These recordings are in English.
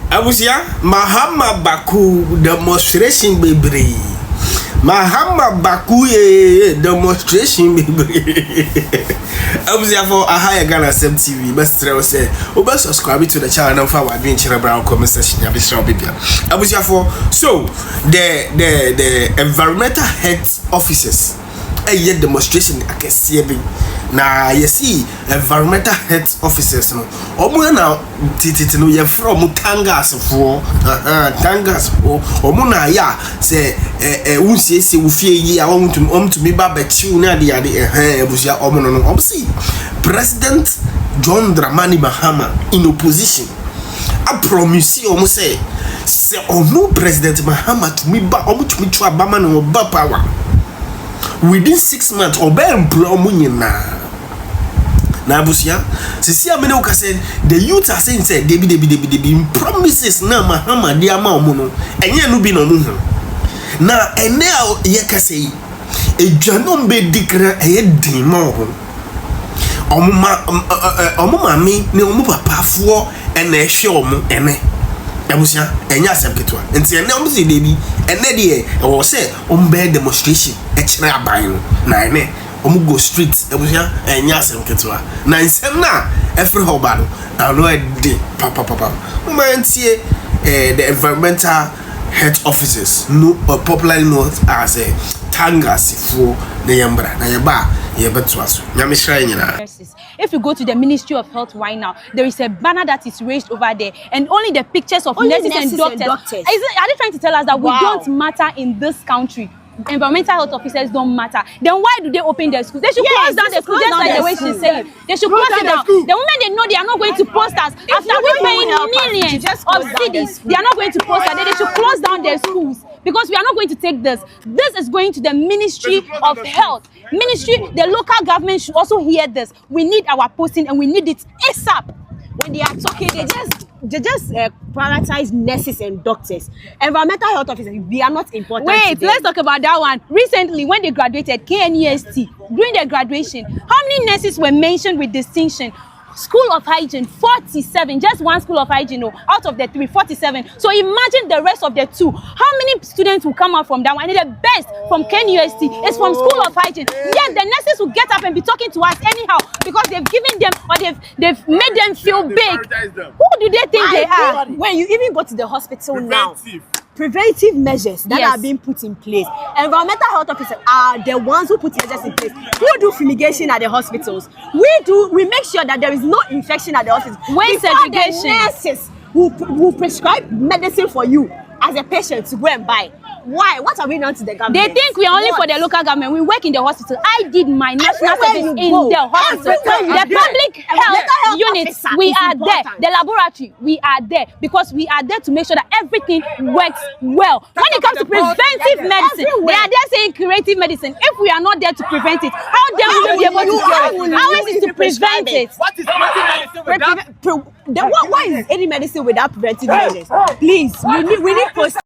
Abusia Mahama Baaku demonstration Bebreee. Mahama Baaku demonstration Bebreee. Abusia for a higher Ghana TV. Best say, subscribe to the channel for our adventure brown comment section. Abusia for so the environmental health officers a demonstration I can see na you see environmental health officers no omo na tititi no ye from tangas for omo na ya say unsiesie wo fie yi a to me ba bechiu na de abusia omo no omo see President John Dramani Mahama in opposition I promise you omo say omo President Mahama to me ba omo to me twa ba man no ba power within 6 months oba employ omo nyina na abusia sisi amene uka said the youth are saying say debi promises na Mahama dia ma omo no enye no bi no ho na ene ye ka say edwanom be dikra eye din ma ho omo mami ne omo papafo ene ehwe omo ene abusia enye asem ketwa enti ene omo se debi ene de e wo say omo be demonstration e kire aban no na ene omu go street ebusia enya asem ketwa na nsem na every hobado na no ede papa umantie the environmental health officers no popularly known as tangas for the yambra na yeba yebetwaso nyamishra nyina. If you go to the Ministry of Health right now, there is a banner that is raised over there, and only the pictures of nurses and doctors. Are they trying to tell us that we don't matter in this country? Environmental health officers don't matter. Then why do they open their schools? They should close down the schools, just like the way she said. They should close it down. The women they know they are not going to post us after we paying millions of cedis. They are not going to post us. They should close down their schools because we are not going to take this. This is going to the Ministry of Health. The local government should also hear this. We need our posting and we need it ASAP. When they are talking, they just prioritize nurses and doctors. Environmental health officers, we are not important. Wait, let's talk about that one. Recently, when they graduated, KNEST, during their graduation, how many nurses were mentioned with distinction? School of Hygiene, 47. Just one school of hygiene, out of the 3, 47. So imagine the rest of the 2. How many students will come out from that one? And the best from KNUST is from School of Hygiene. Yet the nurses will get up and be talking to us anyhow because they've given them or they've made them feel big. Who do they think they are? When you even go to the hospital now, preventive measures that are being put in place. Environmental health officers are the ones who put measures in place. Who do fumigation at the hospitals? We make sure that there is no infection at the hospitals. Waste segregation. The nurses who prescribe medicine for you as a patient to go and buy. Why? What are we done to the government? They think we are only for the local government. We work in the hospital. I did my national service in the hospital. The public health units, we are there. The laboratory, we are there because we are there to make sure that everything works well. When it comes to preventive medicine, they are there saying curative medicine. If we are not there to prevent it, how then will we be able to cure it? How is it to prevent it? What is preventive medicine without? Why is any medicine without preventive measures? Please, we need post.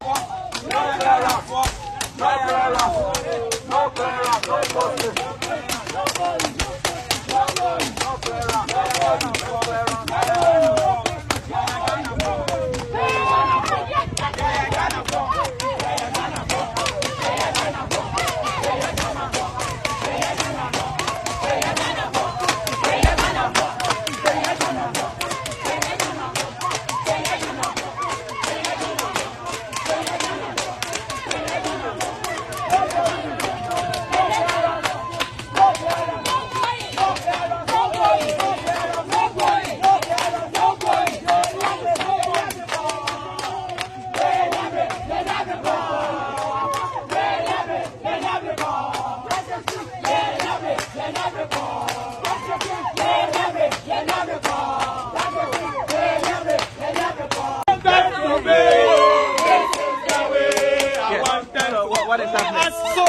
So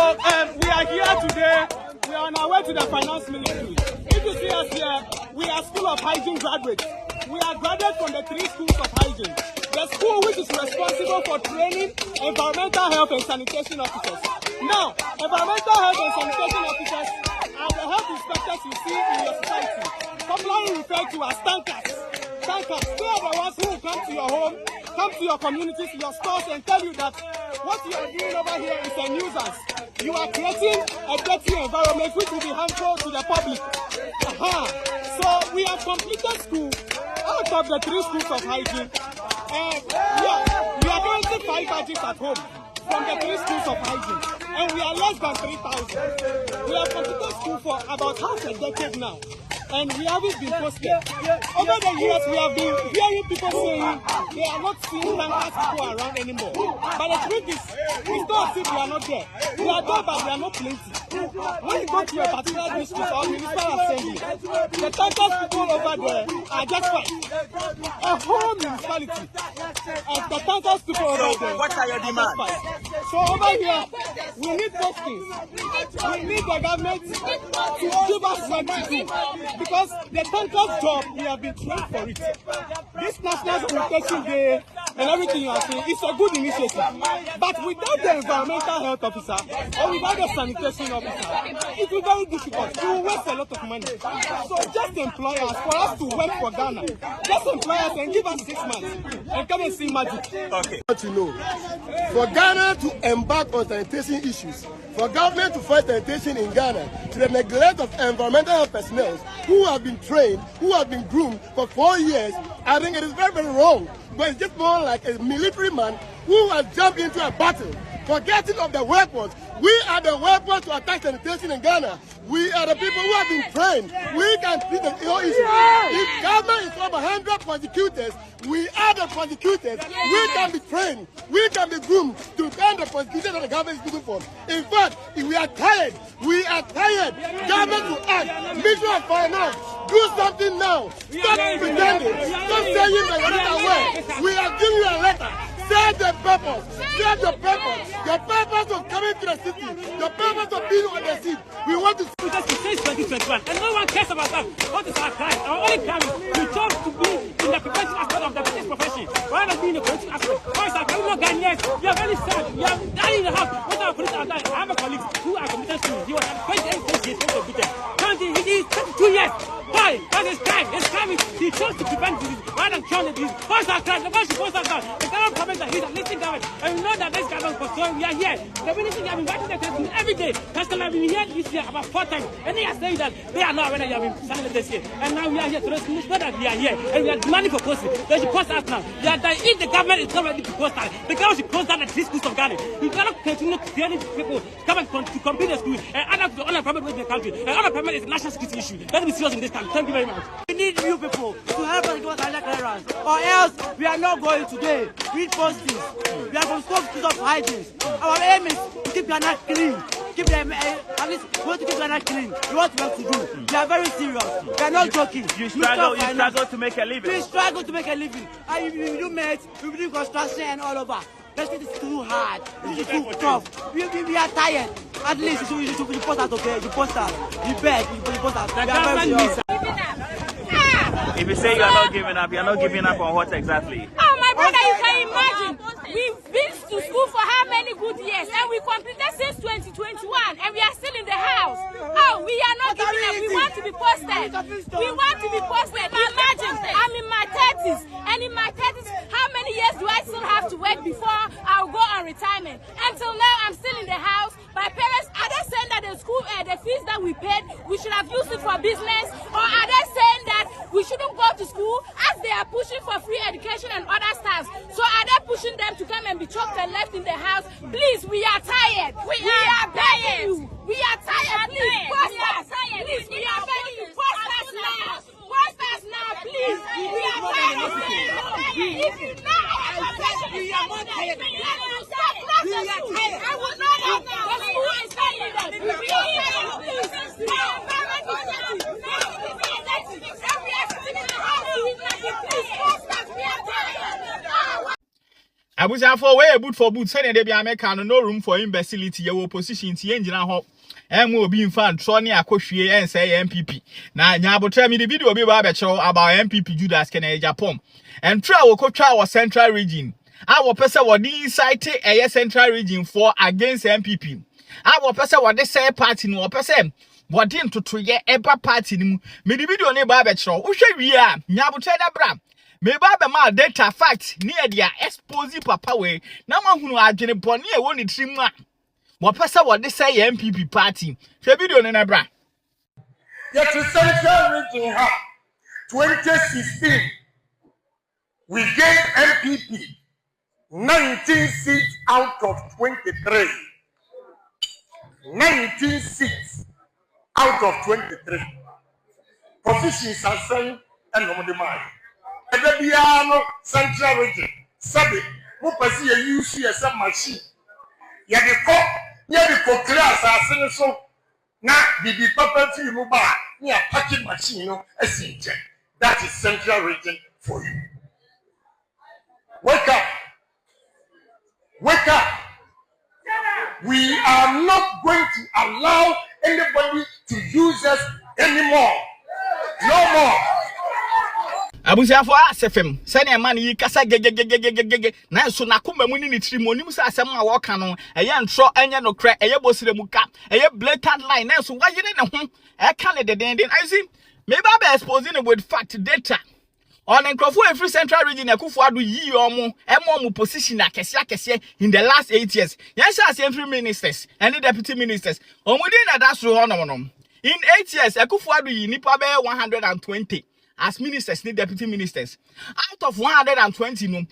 we are here today. We are on our way to the finance ministry. If you see us here, we are School of Hygiene graduates. We are graduates from the 3 schools of hygiene. The school which is responsible for training environmental health and sanitation officers. Now, environmental health and sanitation officers are the health inspectors you see in your society, popularly referred to as tankers. Tankers, they are the ones who will come to your home, come to your communities, your stores, and tell you that what you are doing over here is a nuisance. You are creating a dirty environment which will be harmful to the public. So we have completed school out of the 3 schools of hygiene. We are currently 5 badges at home from the 3 schools of hygiene, and we are less than 3,000. We have completed school for about half a decade now, and we haven't been posted. Over the years, we have been hearing people saying they are not seeing tankers people around anymore. But the truth is, it's not as if we are not there. We are there, but we are not plenty. When you go to a particular district or municipal assembly, the tankers people over there are just 5. A whole municipality. And the tankers people over there. What are your demands? So over here, we need postings. We need the government to give us work to do. Because the tankers job, we have been trained for it. This National Sanitation Day and everything you are saying is a good initiative. But without the environmental health officer or without the sanitation officer, it will be very difficult. You will waste a lot of money. So just employ us for us to work for Ghana. Just employ us and give us 6 months and come and see magic. Okay. You know, for Ghana to embark on sanitation issues, for government to fight sanitation in Ghana, to the neglect of environmental health personnel who have been trained, who have been groomed for 4 years, I think it is very, very wrong. But it's just more like a military man who has jumped into a battle, forgetting of the weapons. We are the weapons to attack sanitation in Ghana. We are the people who have been trained. We can treat the issue. If government is over 100 prosecutors, we are the prosecutors. We can be trained. We can be groomed to find the prosecutors that the government is looking for. In fact, if we are tired. We are tired. Government to act. Ministry of Finance, do something now. Stop pretending. Stop saying that you're not aware. We are giving you a letter. Say the purpose. Say the purpose. The purpose of coming to the city. The purpose of being on the seat. We want to see us since 2021, and no one cares about that. What is our crime? Our only crime is we chose to be in the professional aspect of the business profession, rather than being in the political aspect. What is our crime? We are Ghanaians. We are very sad. We are dying in the house. What our police are dying? I have a colleague who are committed to. He was 28 years old. He is 32 years. Why? That is crime. It's crime. He chose to prevent disease rather than cure the disease. What is our crime? The one supposed to have done. The government comments that he's a listing government, and we know that this government for so we are here. The ministry have been writing the question every day. Customer have been here this year about 4 times, and they are saying that they are not aware that you have been selling this year. And now we are here to know that we are here, and we are demanding for posting. They should post us now. If the government is not ready to post us, the government should close down the 3 schools of Ghana. You cannot continue to tell people come and to compete the school and add up to the unemployment rate in the country. And unemployment is a national security issue. Let's be serious in this country. Thank you very much. We need you people to help us give us our clearance, or else we are not going today. We postings. We are from schools of hygiene. Our aim is to keep Ghana clean. Keep them, at least we want to keep Ghana clean. We want work to do. We are very serious. We are not joking. You struggle to make a living. We struggle to make a living. And we do mates, we do construction and all over. This is too hard. This is too tough. We are tired. At least you should post us, okay? You post us. You beg. You post us. We are very serious. If you say you are not giving up on what exactly? Oh, my brother, you can imagine. We've been to school for how many good years, and we completed since 2021, and we are still in the house. Oh, we are not giving up. We want to be posted. We want to be posted. Imagine, I'm in my 30s, and in my 30s, how many years do I still have to work before I'll go on retirement? Until now, I'm still in the house. My parents, are they saying that the school, the fees that we paid, we should have used it for business, or are they saying that we shouldn't go to school as they are pushing for free education and other stuff? So are they pushing them to come and be choked and left in the house? Please, we are tired. We are begging you. We are tired. Please, post us. Please, we are begging you. Post us now. Post us now, please. We are tired. If you know we are not tired. Stop laughing. I will not have now. The school is telling them. We are tired. Please. Our parents are telling them. We are sitting in the house. Please, post us. We are tired. Abuja for way boot for boot send dey be America no room for imbecility your opposition tie ngina ho emu obi mfa ntro ne akohwie en say MPP na nyabotra mi the video bi ba be chew about MPP Judas Kennedy Japan and try wo kotwa wo central region a wo pese wo di incite eye central region for against MPP I will person what they say party no person what didn't to ye ever party me the video ne ba show we are nyabutre da bra me ba ma data fact near dia expose papa we na ma hunu adwene bone e woni trim a what person what they say MPP party share video ne na bra yet Central Region 2016 we gave MPP 19 seats out of 23. 19 seats out of 23. Positions are saying and no demand. And the Biano Central Region, Sabi, who pursue a use as a machine. Yadiko class are saying so. Now, the papa to you, near packing machine, a seat. That is Central Region for you. Wake up. Wake up. We are not going to allow anybody to use us anymore. No more. Abusia for asefem sene man yi kasa gegegegegege na so na kuma mu ni tiri monim sa asem a wo ka no eye ntro enye no kre eye bosire mu ka eye blatant line na so wayire ne ho e ka ne den I see me ba be exposing with fact data on encrofo every Central Region Akufo Addo yi omo position akese in the last 8 years yes as every ministers and the deputy ministers omudi na that so honom in 8 years Akufo Addo yi nipa be 120 as ministers and deputy ministers out of 120 no emu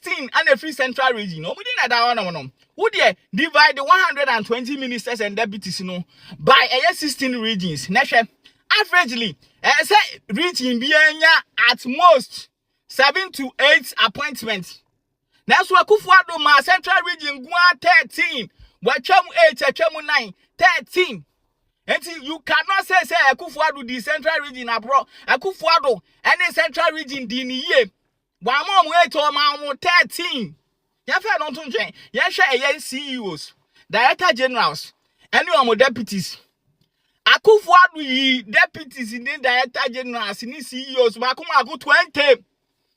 13 and a free Central Region omudi na that honom who dey divide the 120 ministers and deputies no by 16 regions na hwe averagely say region be at most 7 to 8 appointments. That's what Akufo Addo ma Central Region go 13. Wacham 8, wacham 9, 13. And you cannot say Akufo Addo the Central Region abroad. Akufo Addo any Central Region di ni ye. Wa mo 8 or ma 13. Ya fa don tun twen. Ya hwe CEOs, director generals, any of deputies. Akufo Addo yi deputies in the director generals in CEOs makuma go 20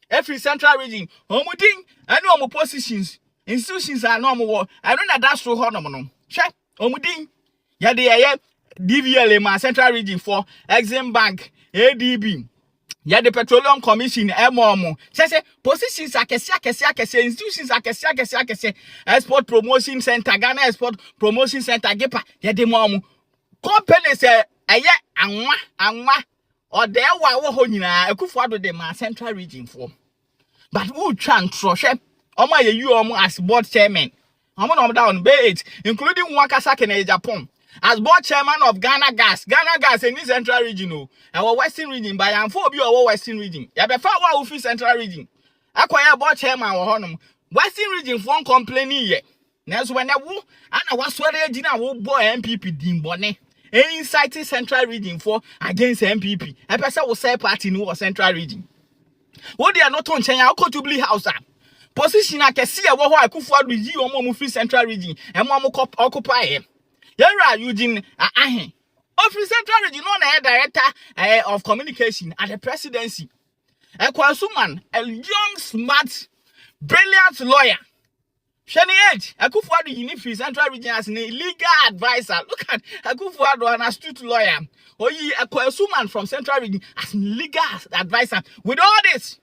every Central Region omudin any omo positions institutions are no mo I don't know that's so hono no hwe omudin ya de DVL ma Central Region for Exim Bank ADB ya the Petroleum Commission MOM say positions akese institutions akese export promotion center Ghana export promotion center gepa ya de mom company say anwa or there wa ho nyina Akufo Addo de ma Central Region for but who tran troshe omo ye you omo as board chairman omo no down be 8 including Wakasa Kenya Japan as board chairman of Ghana Gas in Central Region o our Western Region by am for obi our Western Region ya be fa wa ofi Central Region akoya board chairman wo honom Western Region for complaining ye na so when wo ana wasore agina wo boy MPP dimbone inside Central Region for against MPP e pese wo say party no Central Region what they are not on Chenya Okotubli House position akese e wo ho Akufo Addo yi omo free Central Region e mo occupy e yera Eugene ahe of Central Region no na director of communication at the presidency Kwasuman a young smart brilliant lawyer Shani Edge Akufo Addo yi free Central Region as an legal advisor look at Akufo Addo an astute lawyer Oyi Kwasuman from Central Region as legal advisor with all this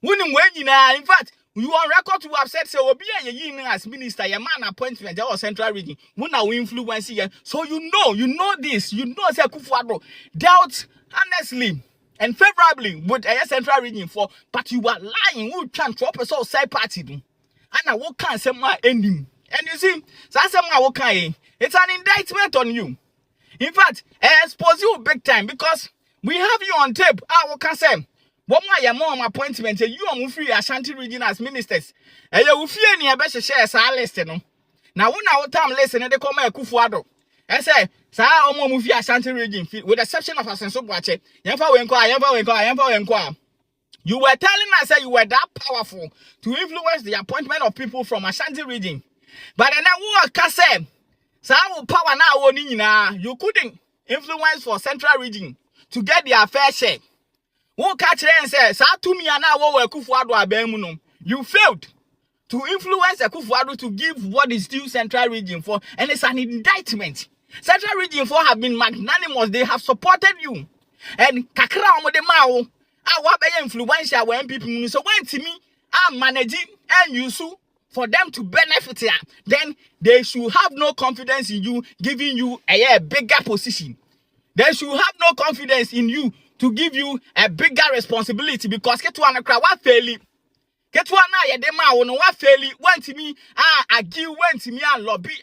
winning in fact you on record to have said say obi ye as minister your man appointment or Central Region when we influence here so you know this you know say Akufo Addo dealt honestly and favorably with a Central Region for but you are lying who can to person side party do and what can say my ending and you see that's what can it's an indictment on you in fact expose you big time because we have you on tape what can say what my mom appointment you are free Ashanti Region as ministers and you fear ni ebe share sa list no now when our time listen they come Akufo Addo I say sa omo free Ashanti Region with the exception of Asenso Boache yemfa wenkwa you were telling us that you were that powerful to influence the appointment of people from Ashanti Region but then what can say sa power now ni you couldn't influence for Central Region to get their fair share. Who catch and say, Satumi and now Akufo Addo abemu no. You failed to influence Akufo-Addo to give what is due Central Region 4, and it's an indictment. Central Region 4 have been magnanimous. They have supported you. And kakra omode mao, wa be influential when people. So when to me, I'm managing and use for them to benefit here, then they should have no confidence in you, giving you a bigger position. They should have no confidence in you to give you a bigger responsibility, because get one crowd what fairly. Get one na yedema wono wa fairly went to me argue went to me and lobby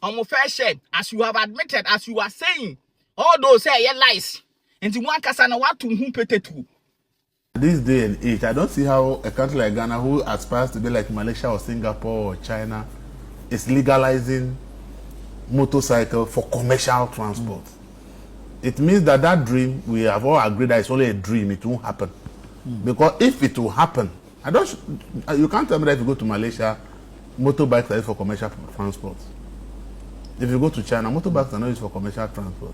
am fair share, as you have admitted, as you are saying all those say lies into one kasana what to whom petetu. This day and age, I don't see how a country like Ghana, who aspires to be like Malaysia or Singapore or China, is legalizing motorcycle for commercial transport. It means that that dream, we have all agreed that it's only a dream, it won't happen. Because if it will happen, you can't tell me that if you go to Malaysia, motorbikes are used for commercial transport. If you go to China, motorbikes are not used for commercial transport.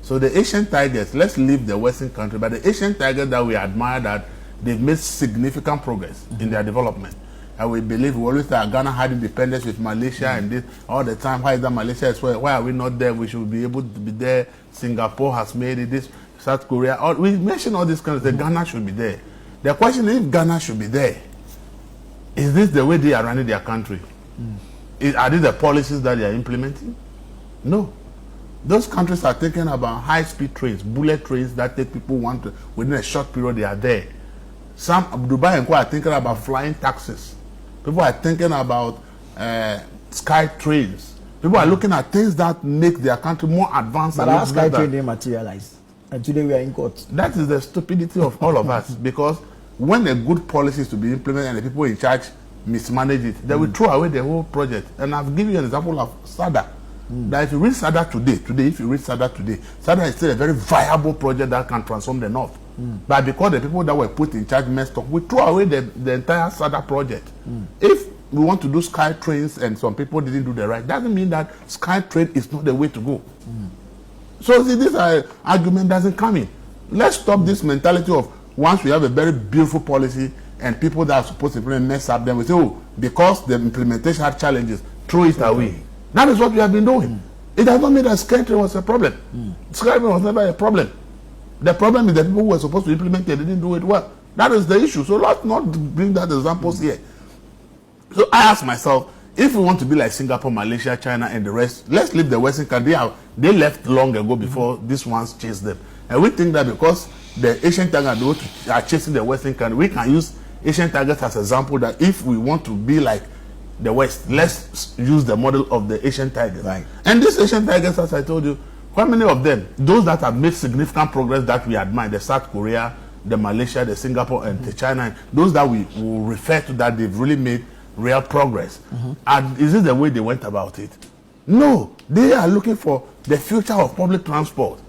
So the Asian tigers, let's leave the Western country, but the Asian tigers that we admire, that they've made significant progress in their development. And we believe, we always say Ghana had independence with Malaysia and this all the time. Why is that Malaysia is why are we not there? We should be able to be there. Singapore has made it, this, South Korea. We mention all these countries that Ghana should be there. The question is, if Ghana should be there, is this the way they are running their country? Are these the policies that they are implementing? No. Those countries are thinking about high-speed trains, bullet trains that take people within a short period, they are there. Some, Dubai and Co are thinking about flying taxis. People are thinking about sky trains. People are looking at things that make their country more advanced. But our sky train didn't materialize. And today we are in court. That is the stupidity of all of us. Because when a good policy is to be implemented and the people in charge mismanage it, they will throw away the whole project. And I've given you an example of SADA. That if you read SADA today, SADA is still a very viable project that can transform the North. But because the people that were put in charge messed up, we throw away the entire SADA project. If we want to do sky trains and some people didn't do the right, doesn't mean that sky train is not the way to go. So see, this argument doesn't come in. Let's stop this mentality of once we have a very beautiful policy and people that are supposed to implement mess up, then we say, oh, because the implementation had challenges, throw it away. That is what we have been doing. It does not mean that sky train was a problem. Sky train was never a problem. The problem is that people who were supposed to implement it didn't do it well. That is the issue. So let's not bring that examples here. So I ask myself, if we want to be like Singapore, Malaysia, China, and the rest, let's leave the Western country. They left long ago before these ones chased them. And we think that because the Asian tigers are chasing the Western country, we can use Asian tigers as an example that if we want to be like the West, let's use the model of the Asian tigers. Right. And these Asian tigers, as I told you, how many of them, those that have made significant progress that we admire, the South Korea, the Malaysia, the Singapore, and the China, those that we will refer to that they've really made real progress. And is this the way they went about it? No, they are looking for the future of public transport.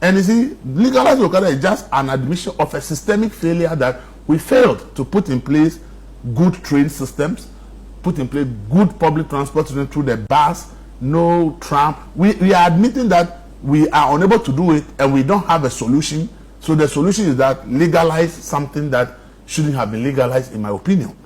And you see, legalized Okada is just an admission of a systemic failure that we failed to put in place good train systems, put in place good public transport through the bus, no tram. We are admitting that we are unable to do it and we don't have a solution. So the solution is that legalize something that shouldn't have been legalized, in my opinion.